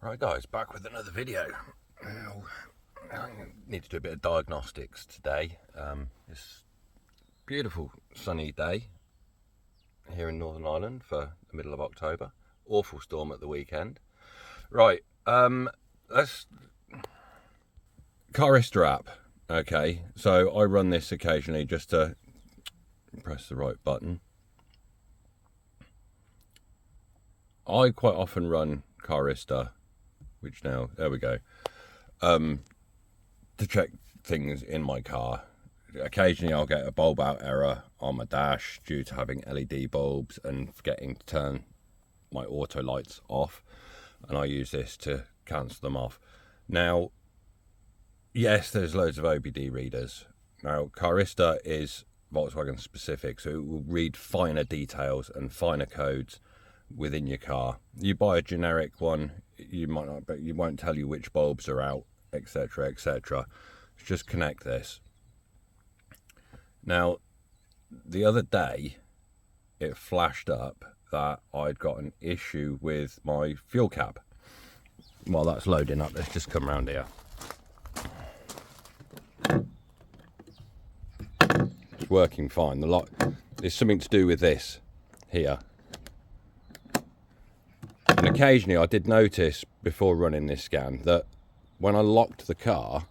Right guys, back with another video. I need to do a bit of diagnostics today. It's a beautiful sunny day here in Northern Ireland for the middle of October. Awful storm at the weekend. Right, let's... Carista App. Okay, so I run this occasionally just to press the right button. I quite often run Carista, which now, there we go, to check things in my car. Occasionally I'll get a bulb out error on my dash due to having LED bulbs and forgetting to turn my auto lights off, and I use this to cancel them off. Now, yes, there's loads of OBD readers. Now, Carista is Volkswagen specific, so it will read finer details and finer codes within your car. You buy a generic one, you might not, but you won't tell you which bulbs are out, etc, etc. Just connect this. Now, the other day it flashed up that I'd got an issue with my fuel cap. While that's loading up, let's just come around here. It's working fine. The lock, there's something to do with this here. And occasionally I did notice before running this scan that when I locked the car,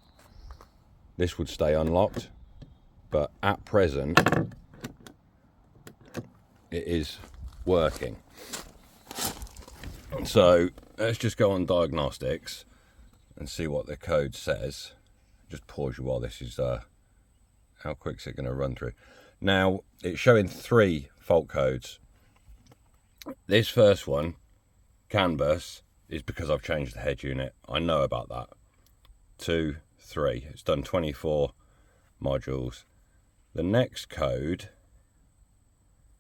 this would stay unlocked, but at present it is working. So let's just go on diagnostics and see what the code says. Just pause you while this is how quick's it going to run through. Now it's showing 3 fault codes. This first one, CAN bus, is because I've changed the head unit. I know about that. 2, 3. It's done 24 modules. The next code,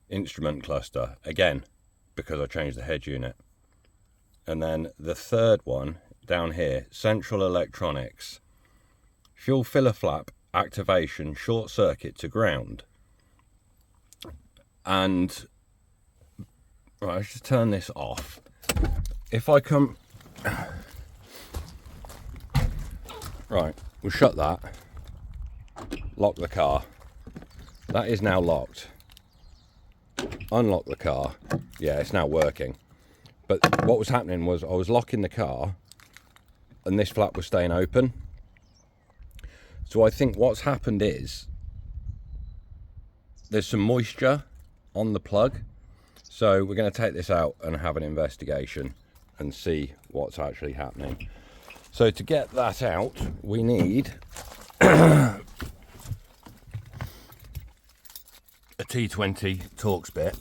instrument cluster, again because I changed the head unit. And then the third one down here, central electronics, fuel filler flap activation, short circuit to ground. And right, let's just turn this off. If I come, right, we'll shut that, lock the car. That is now locked. Unlock the car. Yeah, it's now working. But what was happening was I was locking the car and this flap was staying open. So I think what's happened is there's some moisture on the plug. So we're going to take this out and have an investigation and see what's actually happening. So to get that out, we need a T20 Torx bit.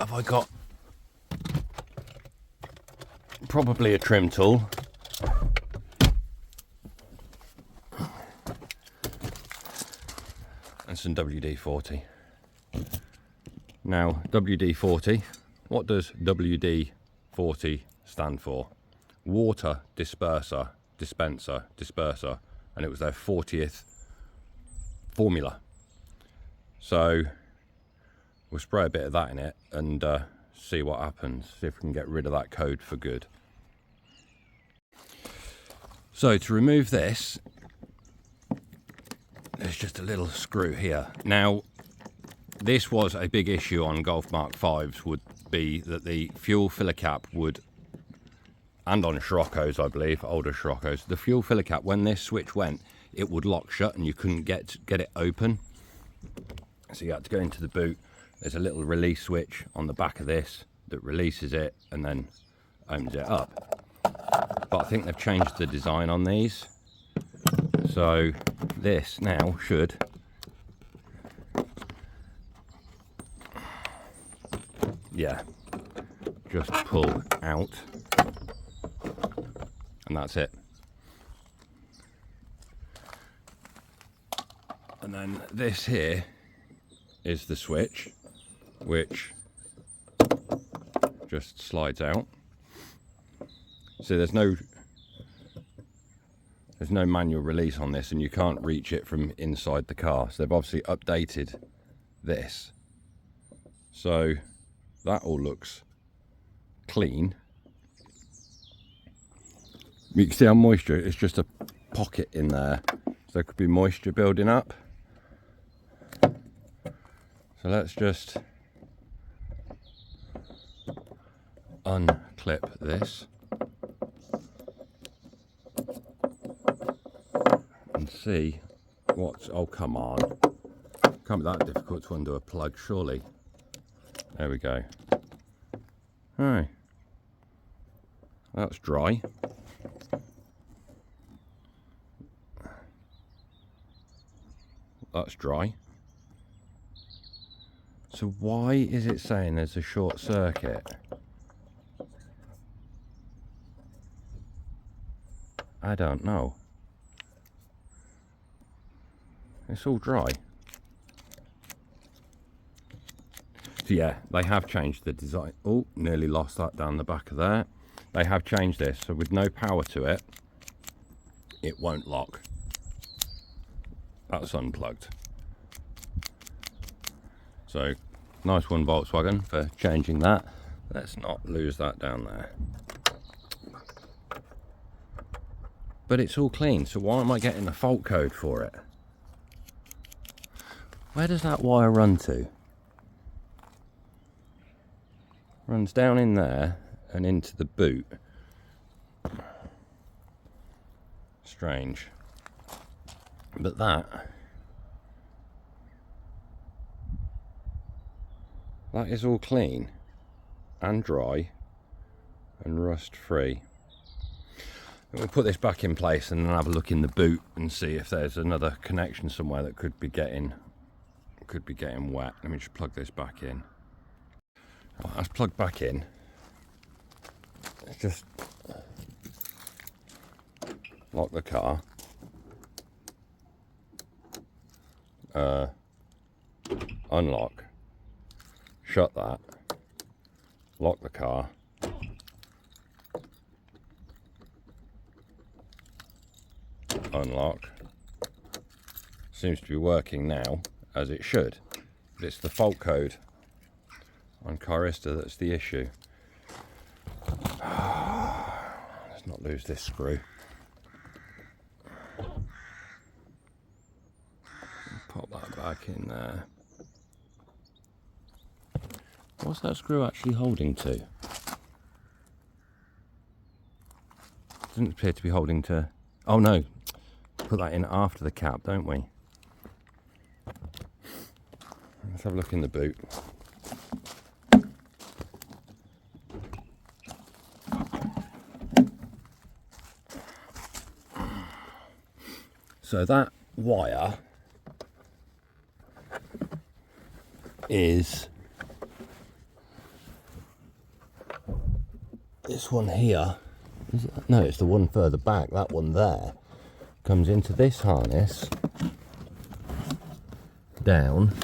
Have I got probably a trim tool? And some WD-40. Now, WD-40, what does WD-40 stand for? Water disperser, dispenser, and it was their 40th formula. So we'll spray a bit of that in it and see what happens, see if we can get rid of that code for good. So to remove this, there's just a little screw here. Now, this was a big issue on Golf Mark 5s, would be that the fuel filler cap would, and on Scirocco's I believe, older Scirocco's, the fuel filler cap, when this switch went, it would lock shut and you couldn't get it open. So you had to go into the boot. There's a little release switch on the back of this that releases it and then opens it up. But I think they've changed the design on these. So this now should just pull out, and that's it. And then this here is the switch, which just slides out. So there's no manual release on this, and you can't reach it from inside the car. So they've obviously updated this. So that all looks clean. You can see how moisture, it's just a pocket in there. So there could be moisture building up. So let's just unclip this and see what's, oh come on, can't be that difficult to undo a plug surely. There we go. Hey, that's dry. That's dry. So why is it saying there's a short circuit? I don't know. It's all dry. So yeah, they have changed the design. Oh, nearly lost that down the back of there. They have changed this, so with no power to it, it won't lock. That's unplugged. So nice one, Volkswagen, for changing that. Let's not lose that down there. But it's all clean, so why am I getting a fault code for it? Where does that wire run to? Runs down in there and into the boot. Strange. But that is all clean and dry and rust free. We'll put this back in place and then have a look in the boot and see if there's another connection somewhere that could be getting wet. Let me just plug this back in. Right, that's plugged back in. Let's just lock the car. Unlock. Shut that. Lock the car. Unlock. Seems to be working now as it should, but it's the fault code on Carista that's the issue. Let's not lose this screw. Pop that back in there. What's that screw actually holding to? Doesn't appear to be holding to. Oh no, put that in after the cap, don't we? Let's have a look in the boot. So that wire is this one here. No, it's the one further back. That one there comes into this harness down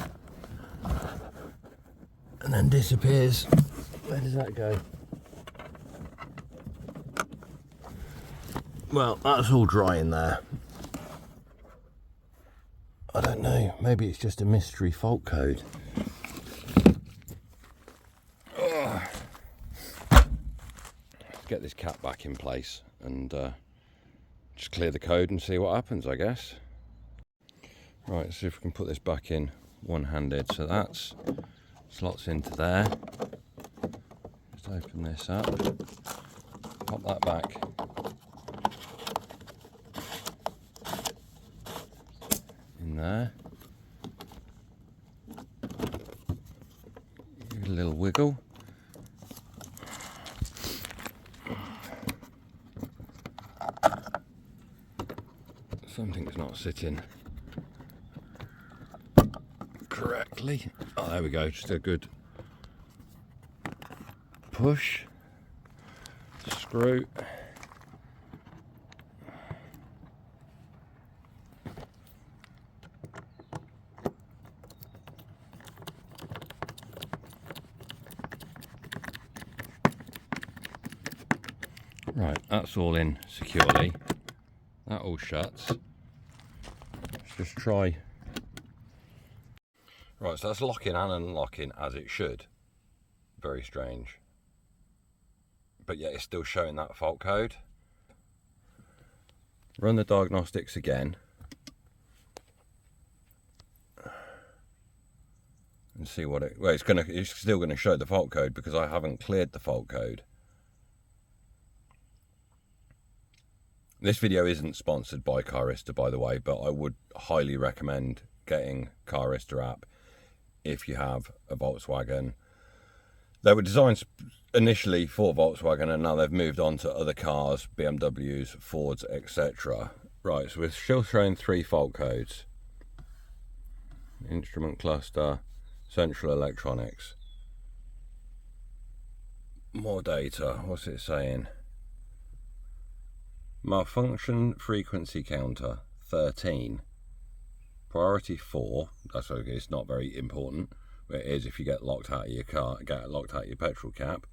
and then disappears. Where does that go? Well, that's all dry in there. I don't know, maybe it's just a mystery fault code. Let's get this cap back in place and just clear the code and see what happens, I guess. Right, let's see if we can put this back in one-handed. So that's slots into there. Just open this up, pop that back. In there. Give it a little wiggle. Something's not sitting correctly. Oh, there we go, just a good push. Screw. Right, that's all in securely. That all shuts. Let's just try. Right, so that's locking and unlocking as it should. Very strange. But yet it's still showing that fault code. run the diagnostics again, and see what it, well, it's still gonna show the fault code because I haven't cleared the fault code. This video isn't sponsored by Carista, by the way, but I would highly recommend getting Carista app if you have a Volkswagen. They were designed initially for Volkswagen, and now they've moved on to other cars, BMWs, Fords, etc. Right, so we're still showing 3 fault codes. Instrument cluster, central electronics. More data, what's it saying? Malfunction frequency counter 13. Priority 4, that's okay, it's not very important, but it is if you get locked out of your car, get locked out of your petrol cap.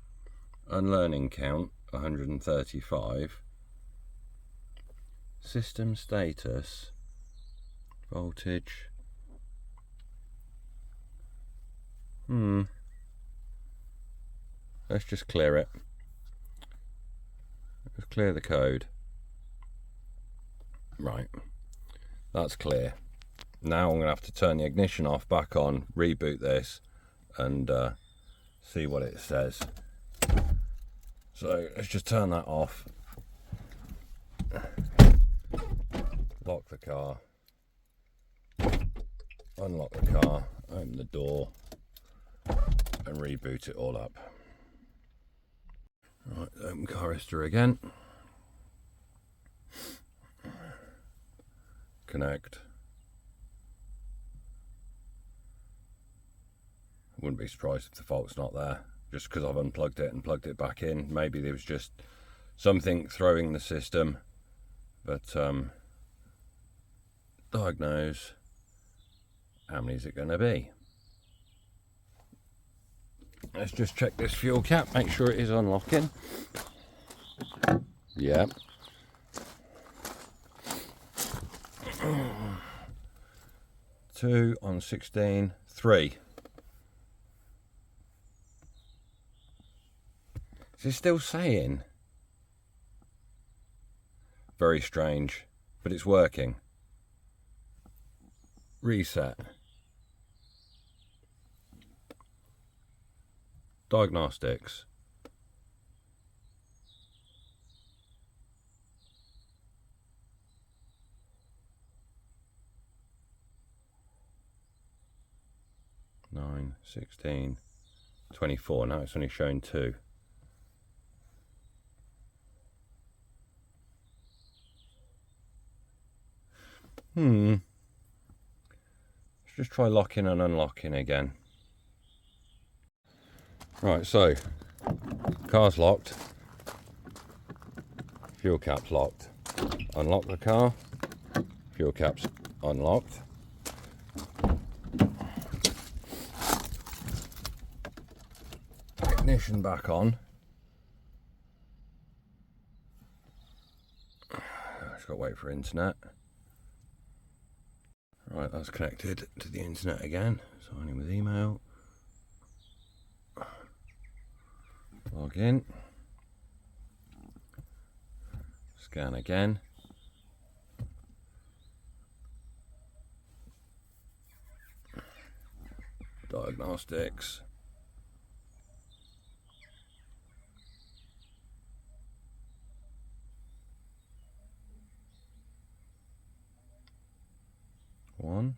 Unlearning count 135. System status, voltage. Let's just clear it. Let's clear the code. Right, that's clear. Now I'm going to have to turn the ignition off, back on, reboot this, and see what it says. So let's just turn that off. Lock the car. Unlock the car, open the door, and reboot it all up. Right, open Carista again. Connect. I wouldn't be surprised if the fault's not there, just because I've unplugged it and plugged it back in. Maybe there was just something throwing the system, but diagnose. How many is it going to be? Let's just check this fuel cap, make sure it is unlocking. Yeah. Two on 16, 3. Is it still saying? Very strange, but it's working. Reset. Diagnostics. Nine, 16, 24. Now it's only showing 2. Let's just try locking and unlocking again. Right, so car's locked, fuel cap's locked. Unlock the car, fuel cap's unlocked. Ignition back on. Just got to wait for internet. Right, that's connected to the internet again. Sign in with email. Log in. Scan again. Diagnostics. One.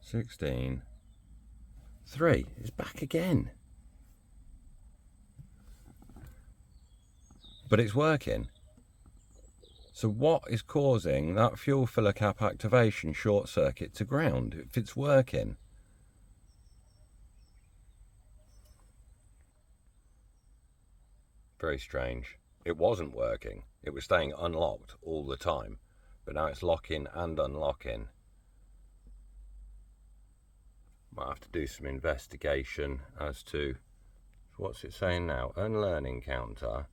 16. 3. It's back again. But it's working. So what is causing that fuel filler cap activation short circuit to ground if it's working? Very strange. It wasn't working. It was staying unlocked all the time, but now it's locking and unlocking. Might have to do some investigation as to what's it saying now. Unlearning counter.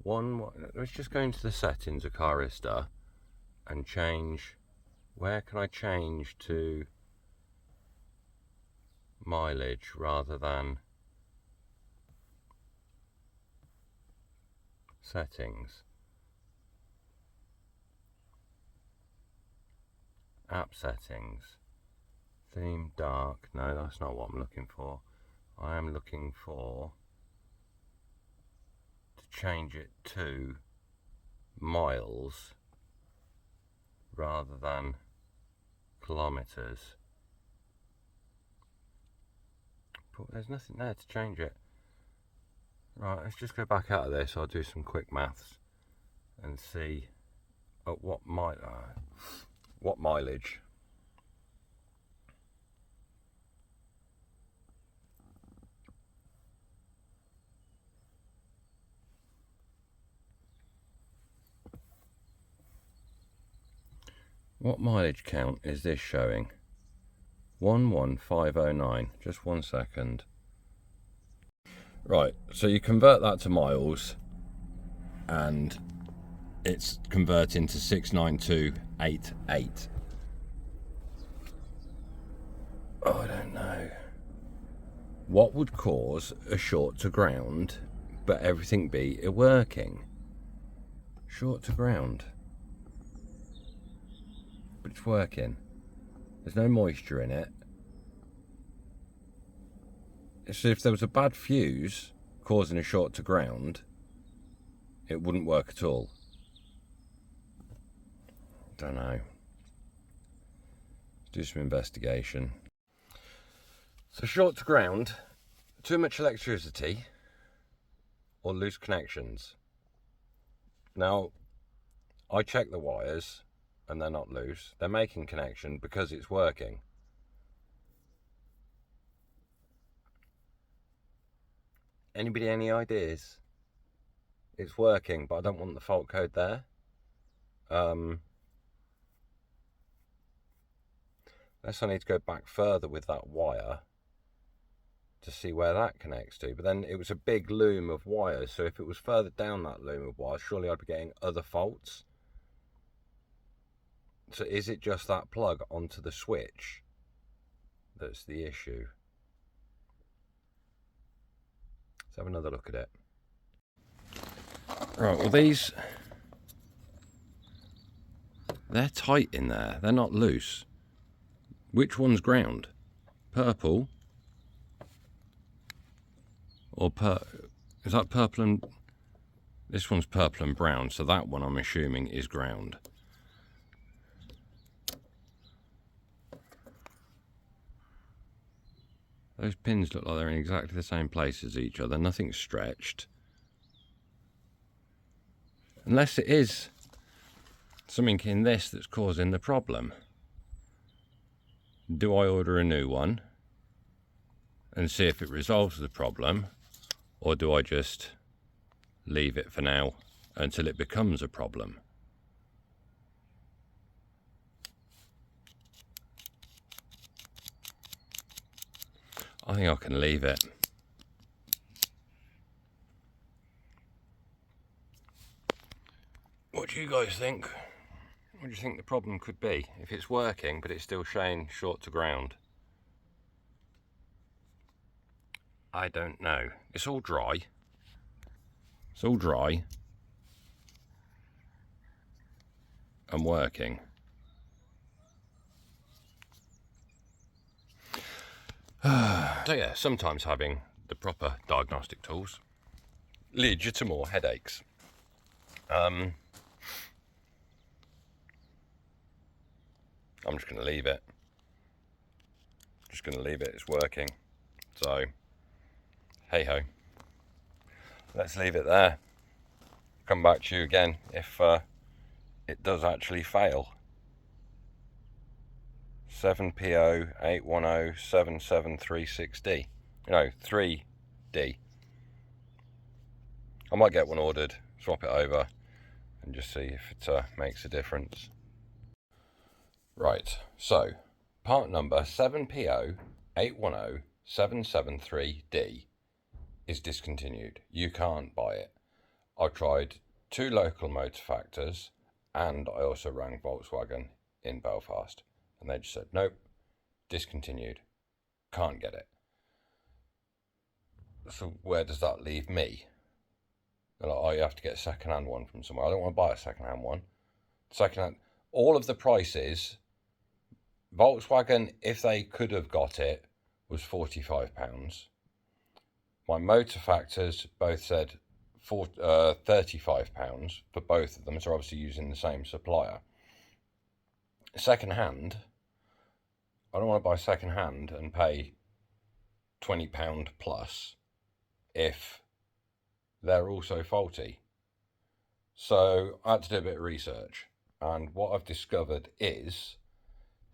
Let's just go into the settings of Carista and change. Where can I change to mileage rather than settings, app settings, theme dark. No, that's not what I'm looking for. I am looking for to change it to miles rather than kilometers. But there's nothing there to change it. Right, let's just go back out of this. I'll do some quick maths and see at what mileage. What mileage count is this showing? 11509. Just 1 second. Right, so you convert that to miles and it's converting to 69288. Oh, I don't know. What would cause a short to ground but everything be working? Short to ground. But it's working. There's no moisture in it. So if there was a bad fuse causing a short to ground, it wouldn't work at all. Don't know. Let's do some investigation. So short to ground, too much electricity or loose connections. Now, I check the wires and they're not loose. They're making connection because it's working. Anybody any ideas? It's working, but I don't want the fault code there. Unless I need to go back further with that wire to see where that connects to. But then it was a big loom of wires, so if it was further down that loom of wires, surely I'd be getting other faults. So is it just that plug onto the switch that's the issue? Let's have another look at it. Right, well they're tight in there, they're not loose. Which one's ground? Purple? Or is that purple and... This one's purple and brown, so that one I'm assuming is ground. Those pins look like they're in exactly the same place as each other. Nothing's stretched. Unless it is something in this that's causing the problem. Do I order a new one and see if it resolves the problem? Or do I just leave it for now until it becomes a problem? I think I can leave it. What do you guys think? What do you think the problem could be? If it's working, but it's still showing short to ground. I don't know. It's all dry. It's all dry. And working. So yeah, sometimes having the proper diagnostic tools leads you to more headaches. I'm just going to leave it. Just going to leave it. It's working. So, hey ho. Let's leave it there. Come back to you again if it does actually fail. 7PO8107736D. No, 3D. I might get one ordered, swap it over, and just see if it makes a difference. Right, so part number 7PO8107773D is discontinued. You can't buy it. I tried 2 local motor factors and I also rang Volkswagen in Belfast and they just said nope, discontinued, can't get it. So where does that leave me? They're like, oh, you have to get a second-hand one from somewhere. I don't want to buy a second-hand one. Second-hand, all of the prices, Volkswagen, if they could have got it, was £45. My motor factors both said £35 for both of them, so obviously using the same supplier. Second-hand, I don't want to buy second-hand and pay £20 plus if they're also faulty. So I had to do a bit of research, and what I've discovered is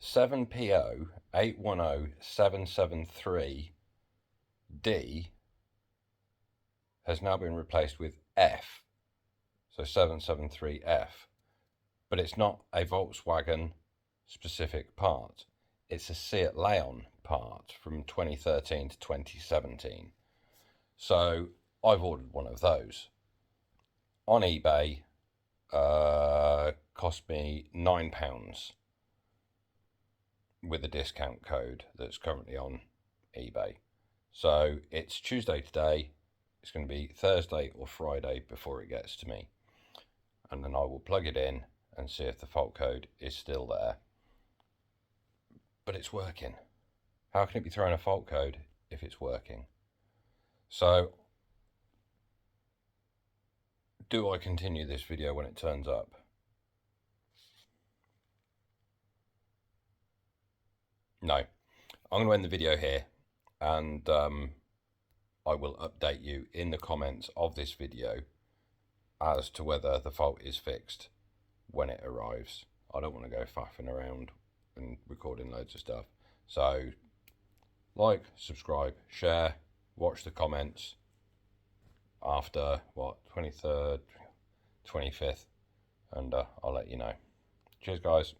7PO 810773D has now been replaced with F, so 773F, but it's not a Volkswagen specific part. It's a Seat Leon part from 2013 to 2017. So I've ordered one of those. On eBay, cost me £9 with a discount code that's currently on eBay. So it's Tuesday today. It's going to be Thursday or Friday before it gets to me. And then I will plug it in and see if the fault code is still there. But it's working. How can it be throwing a fault code if it's working? So, do I continue this video when it turns up? No. I'm going to end the video here, and I will update you in the comments of this video as to whether the fault is fixed when it arrives. I don't want to go faffing around and recording loads of stuff. So, like, subscribe, share, watch the comments after, 23rd, 25th, and I'll let you know. Cheers, guys.